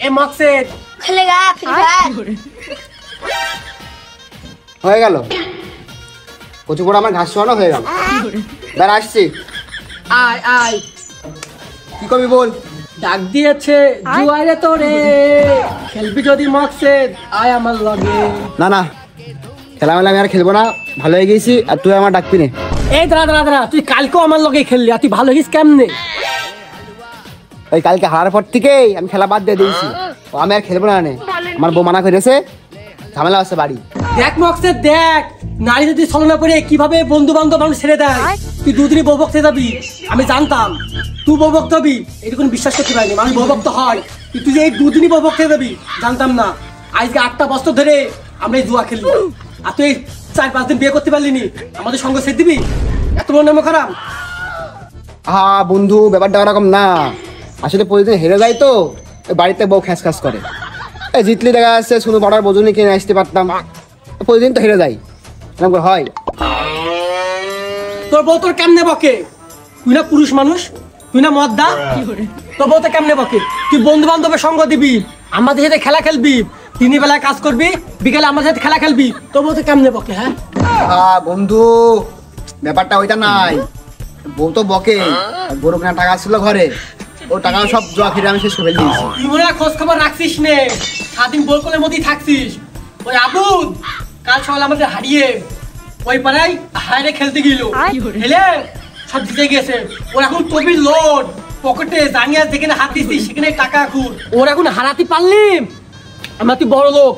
এ Moksed খেলেগা free fire হয়ে গেল কচু করে আমার ঘাস শোয়ানো হয়ে গেল দাঁড়া আসছি আয় আয় কি করবি বল ডাক দিয়েছে জুয়ারে তোরে খেলবি যদি মকসেদ আয় আমার লগে না না খেলামেলা আমি আর খেলবো না ভালো হয়ে গেছি আর তুই আমার ডাকবি না এই দাঁড়া তুই কালকেও আমার লগে খেললি আর তুই ভালো হইস কেমনে ওই কালকে হারার পর থেকেই আমি খেলা বাদ দিয়ে দিয়েছি আমি আর খেলবো না আমার বউ মানা করেছে ঝামেলা আছে বাড়ি দেখ মকসেদ দেখ নারী যদি ছলনা করে কিভাবে বন্ধু বান্ধব মানুষ ছেড়ে দেয় তুই দুদিনই বউ বকতে যাবি আমি জানতাম তুই বউ বকতে হবি এটুকুন বিশ্বাস করতে পারিনি মানুষ বউ বকতে হয় তুই যে এই দুদিনই বউ বকতে যাবি জানতাম না আজকে 8টা বছর ধরে আমরা এই জুয়া খেলি আর তুই 4-5 দিন বিয়ে করতে পারলি নি আমাদের সঙ্গে ছেড়ে দিবি এত বড় নাম খারাপ হ্যাঁ বন্ধু ব্যাপারটা ওরকম না আসলে প্রতিদিন হেরে যায় তো বাড়িতে বউ খ্যাস খ্যাস করে জিতলি দেখা যাচ্ছে শুধু বড়ার বোঝনি কিনে আসতে পারতাম প্রতিদিন তো হেরে যাই এরকম করে হয় তোর বউ তোর কেমনে বকে তুই না পুরুষ মানুষ তুই না মদ্দা তোর বউ তো কেমনে বকে তুই বন্ধু বান্ধবের সঙ্গ দিবি আমাদের সাথে খেলা খেলবি দিনের বেলায় কাজ করবি বিকেলে আমাদের সাথে খেলা খেলবি তোর বউ তো কেমনে বকে হ্যাঁ বন্ধু ব্যাপারটা ওইটা নাই বউ তো বকে গরু কেনা টাকা ছিল ঘরে ও টাকা সব জোয়া ফিরে আমি শেষ করে দিয়েছি তুই মনে হয় খোঁজ খবর রাখছিস নে সারাদিন বলকলের মধ্যেই থাকছিস ওই আবুদ কাল সকালে আমাদের হারিয়ে ওই পাড়ায় হায়রে খেলতে গেল খেলে সব জিতে গেছে ওর এখন তবির লোড পকেটে জানিয়া যেখানে হাত দিচ্ছিস সেখানে টাকা খুর ওর এখন হারাতে পারলি আমরা তুই বড় লোক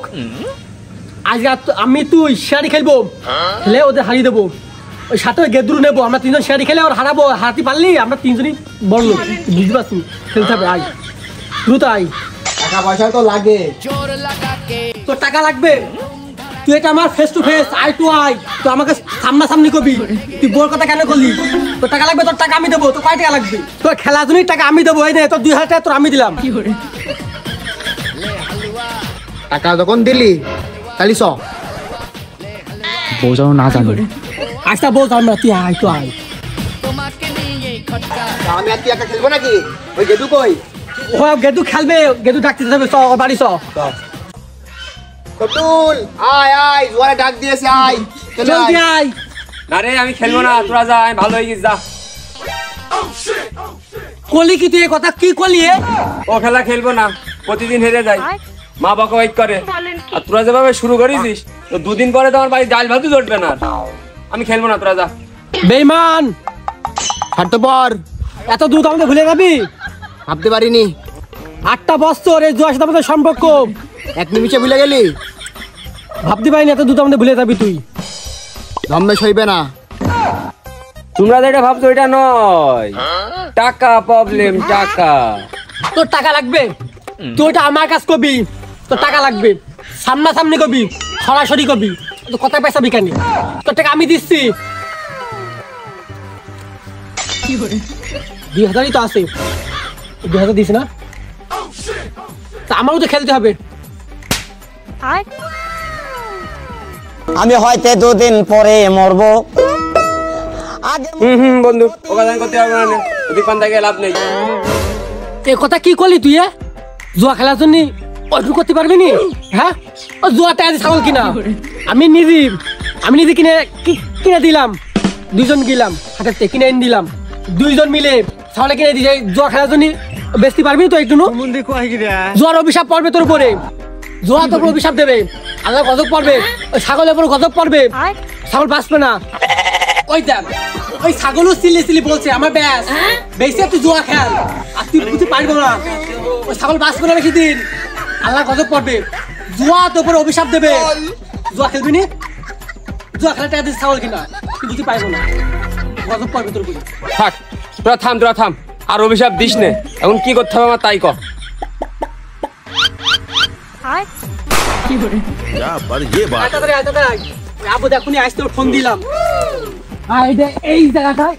আজকে আমি তুই শেয়ারি খেলবো খেলে ওদের হারিয়ে দেবো ওই সাথে গেদুরু নেবো আমরা 3জন শেয়ারি খেলে ওর হারাবো হারাতে পারলি আমরা 3জনই বড় লোক বুঝতে পারছি খেলতে হবে আয় দ্রুত আয় টাকা পয়সা তো লাগে তোর টাকা লাগবে তুই এটা আমার face to face eye to eye তুই আমাকে সামনাসামনি করবি তুই বোর কথা কেন করলি তোর টাকা লাগবে তোর টাকা আমি দেবো তোর কয় টাকা লাগবে তোর খেলার জন্যই টাকা আমি দেবো এই নে তোর 2000 টাকা তোর আমি দিলাম টাকা যখন দিলি তাহলে চ বউ যেন না জানো আচ্ছা বল আমরা তুই আয় তো আয় আমি আর তুই একা খেলবো নাকি ওই গেদু কই ও গেদু খেলবে গেদু ডাকতে যাবে চ বাড়ি চ কতুল আয় আয় জোরে ডাক দিয়েছে আয় জলদি আয় না রে আমি খেলবো না তোরা যা আমি ভালো হয়ে গেছি যা কলি কি তুই কথা কি কলি ও খেলা খেলবো না প্রতিদিন হেরে যাই মা বাবা ওয়েট করে আর তোরা যেভাবে শুরু করেছিস তো 2 দিন পরে তো আমার বাড়ি ডাল ভাতই জুটবে না আমি খেলবো না তোরা যা বেঈমান স্বার্থপর এত দুধ আমাকে ভুলে যাবি ভাবতে পারিনি 8টা বছর এই জুয়ার সাথে আমাদের সম্পর্ক এক নিমিষে ভুলে গেলি ভাবতে পারিনি এত দুধ আমাদের ভুলে যাবি তুই ধম্মেশ হইবে না তোমরা যেটা ভাবছো এটা নয় টাকা প্রবলেম টাকা তোর টাকা লাগবে তুই ওটা আমার কাজ করবি তোর টাকা লাগবে সামনাসামনি করবি সরাসরি করবি তো কত পয়সা বিকানি তোর টাকা আমি দিচ্ছি 2000ই তো আছে 2000 দিস না তা আমারও তো খেলতে হবে আমি হয়তো 2 দিন পরে মরবো বন্ধু ওখানে করতে হবে না ওদিক পান্তা গিয়ে লাভ নেই এ কথা কি করলি তুই জুয়া খেলার জন্য ওইটুকু করতে পারবি নি হ্যাঁ ও জুয়াটা আজ ছাগল কিনা আমি নিজে কিনে দিলাম 2জন গেলাম হাতে কিনে এনে দিলাম 2জন মিলে ছাগলে কিনে দিয়েছে জুয়া খেলার জন্য বেচতে পারবি তো একটু জুয়ার অভিশাপ পড়বে তোর উপরে জুয়া তোর উপর অভিশাপ দেবে আল্লাহ গজব পড়বে ওই ছাগলের উপর গজব পড়বে ছাগল বাঁচবে না ওই দেখ ওই ছাগলও সিলি বলছে আমার ব্যাস বেশি তুই জুয়া খেল আর তুই বুঝতে পারবো না ওই ছাগল বাঁচবে না বেশি দিন আল্লাহ গজব পড়বে জুয়া তোর উপর অভিশাপ দেবে জুয়া খেলবি নি জুয়া খেলাটা ছাগল কিনা তুই বুঝতে পারবো না গজব পড়বে তোর উপরে থাক তোরা থাম আর অভিশাপ দিস নে এখন কি করতে হবে আমার তাই কর আবু দেখুনি আসতে ফোন দিলাম এই জায়গাটায়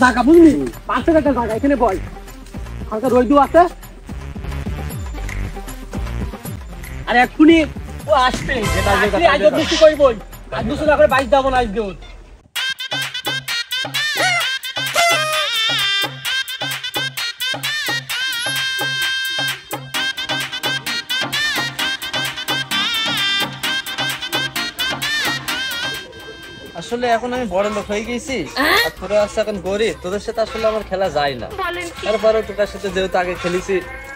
জায়গা বুঝলি পাশের একটা জায়গা এখানে বল হালকা রোদু আছে আর এক্ষুনি ও আসবে আজ বৃষ্টি করবই আজ দুশো করে 22 দেবো না আজকে আসলে এখন আমি বড় লোক হয়ে গেছি আর তোরা আসছে এখন গরিব, তোদের সাথে আসলে আমার খেলা যায় না। তারপরে তোদের সাথে যেহেতু আগে খেলেছি,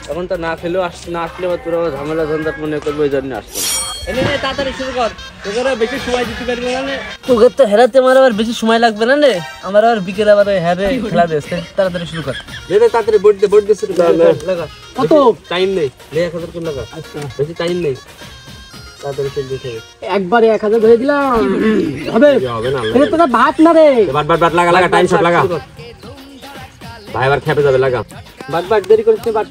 এখন তো না খেলেও না আসলে তোরা ঝামেলা ঝঞ্ঝাট মনে করবো, ওই জন্য আসতো। এনে তাড়াতাড়ি শুরু কর, তোকে বেশি সময় দিতে পারবি না। তোকে তো হেরাতে আমার আবার বেশি সময় লাগবে না রে, আমার আবার বিকেলে আবার হেরে খেলা দিচ্ছে। তাড়াতাড়ি শুরু কর, তাড়াতাড়ি বোর্ড দে শুরু কর। লাগা কত টাইম নেই, 1000 করে লাগা, বেশি টাইম নেই, তাড়াতাড়ি চল দিতে হবে। একবারে 1000 ধরে দিলাম, হবে হবে না, এটা তোরা ভাত না রে। বাট লাগা টাইম শট লাগা ভাই, আবার খেপে যাবে, লাগা বাট দেরি করিস না, বাট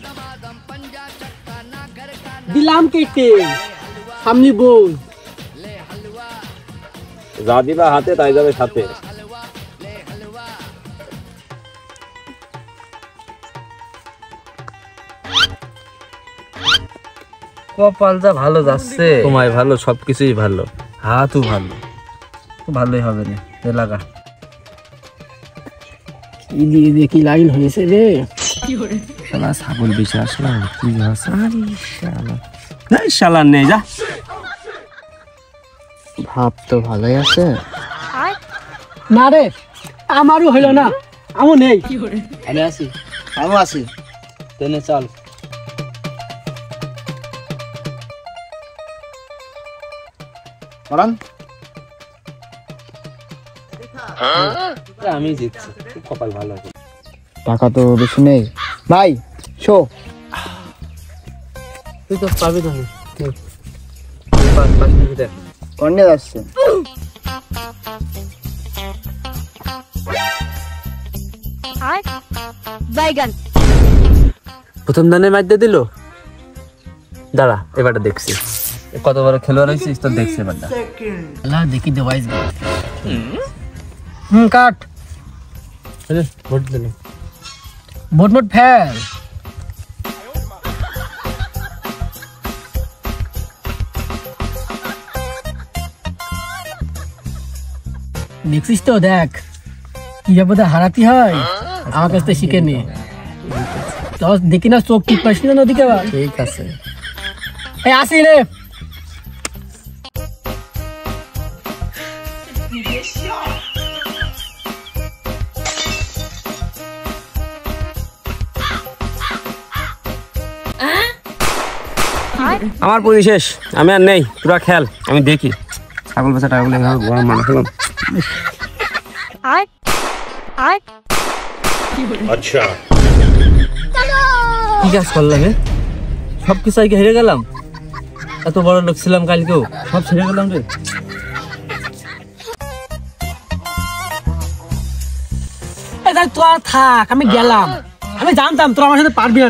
দিলাম কেটে সামনে বল, যা দিবা হাতে তাই যাবে সাথে। কপাল যা ভালো যাচ্ছে, তোমায় ভালো, সবকিছুই ভালো, হাতও ভালো, তো ভালোই হবে না। লাগা কি দিয়ে দেখি লাইন হয়েছে রে। শালা ছাগল বেশি আসলাম, কি শালা নেই যা। ভাব তো ভালোই আছে। না রে, আমারও হইল না, আমও নেই। আমি আছি, আমিও আছি। তেনে চল। বরং আমি জিতছি, খুব কপাল ভালো আছে। টাকা তো বেশি নেই ভাই, শো তুই তো পাবি তো, 5 মিনিট দেখ। কন্যা যাচ্ছে। বাইগান প্রথম দানে ম্যাচ দিয়ে দিল। দাঁড়া, এবারটা দেখছি কত বড় খেলোয়াড় হয়েছিস, তো দেখছি এবারটা। আল্লাহ দেখি দে ওয়াইজ কাট ভোট দিল। মোট মোট ফেল। দেখছিস তো, দেখ কিভাবে হারাতে হয়, আমার কাছ থেকে শিখে নে। দেখি না চোখ টিপ পাইস না ওদিকে। ঠিক আছে, এই আসি রে। আমার পুঁজি শেষ, আমি আর নেই, তোরা খেল, আমি দেখি। ছাগল বেচা টাকা বলে গরম মানা খেলাম। কি কাজ করলাম? সব কিছু আগে হেরে গেলাম। এত বড় লোক ছিলাম, কালকেও সব ছেড়ে গেলাম রে। তোরা থাক, আমি গেলাম। আমি জানতাম তোরা আমার সাথে পারবি না।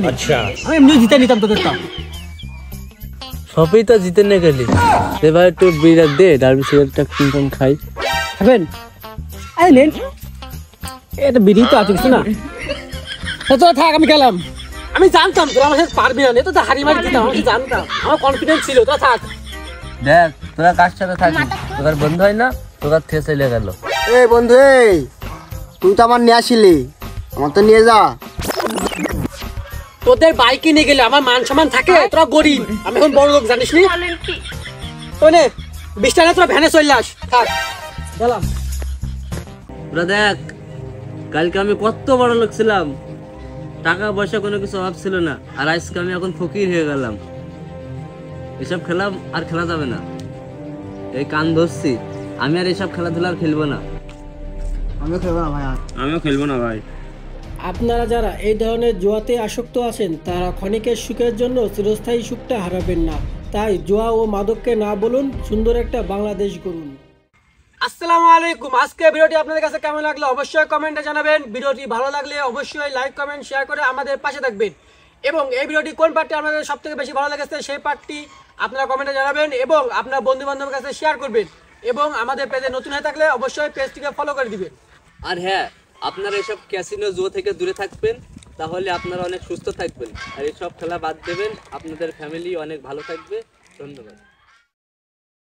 আমি এমনি জিতে নিতাম তোদের। সবই তো জিতে নিয়ে গেলি, এবার একটু বিড়া দে, ডার্বি সিগারেটটা কিনতাম খাই। খাবেন? আরে নেন, এটা বিড়ি তো আছে কিছু না। তোরা থাক, আমি গেলাম। আমি জানতাম তোরা আমার সাথে পারবি না, তো হারি মারি দিতাম, আমি জানতাম, আমার কনফিডেন্স ছিল। তোরা থাক। দেখ তোরা কার সাথে থাকিস, তোর বন্ধু হয় না, তোর থেকে চলে গেল। এই বন্ধু, এই তুই তো আমার নিয়ে আসিলি, আমার তো নিয়ে যা। তোদের বাইকে নিয়ে গেলে আমার মান সম্মান থাকে? তোরা গরিব, আমি এখন বড় লোক, জানিস নি? ওনে 20 টাকা তোরা ভ্যানে চলে আস। থাক, গেলাম। তোরা দেখ, কালকে আমি কত বড় লোক ছিলাম, টাকা পয়সা কোনো কিছু অভাব ছিল না, আর আজকে আমি এখন ফকির হয়ে গেলাম। এসব খেলা আর খেলা যাবে না, এই কান ধরছি, আমি আর এসব খেলাধুলা আর খেলবো না। আমিও খেলবো না ভাই, আমিও খেলবো না ভাই। আপনারা যারা এই ধরনের জুয়াতে আসক্ত আছেন, তারা ক্ষণিকের সুখের জন্য চিরস্থায়ী সুখটা হারাবেন না। তাই জুয়া ও মাদককে না বলুন, সুন্দর একটা বাংলাদেশ গড়ুন। আসসালামু আলাইকুম। আজকে ভিডিওটি আপনাদের কাছে কেমন লাগলো অবশ্যই কমেন্টে জানাবেন। ভিডিওটি ভালো লাগলে অবশ্যই লাইক কমেন্ট শেয়ার করে আমাদের পাশে থাকবেন। এবং এই ভিডিওটি কোন পার্টটি আপনাদের সবথেকে বেশি ভালো লেগেছে সেই পার্টটি আপনারা কমেন্টে জানাবেন এবং আপনার বন্ধু বান্ধবের কাছে শেয়ার করবেন। এবং আমাদের পেজে নতুন হয়ে থাকলে অবশ্যই পেজটিকে ফলো করে দিবেন। আর হ্যাঁ, আপনারা এসব ক্যাসিনো জুয়া থেকে দূরে থাকবেন, তাহলে আপনারা অনেক সুস্থ থাকবেন। আর এসব খেলা বাদ দেবেন, আপনাদের ফ্যামিলি অনেক ভালো থাকবে। ধন্যবাদ।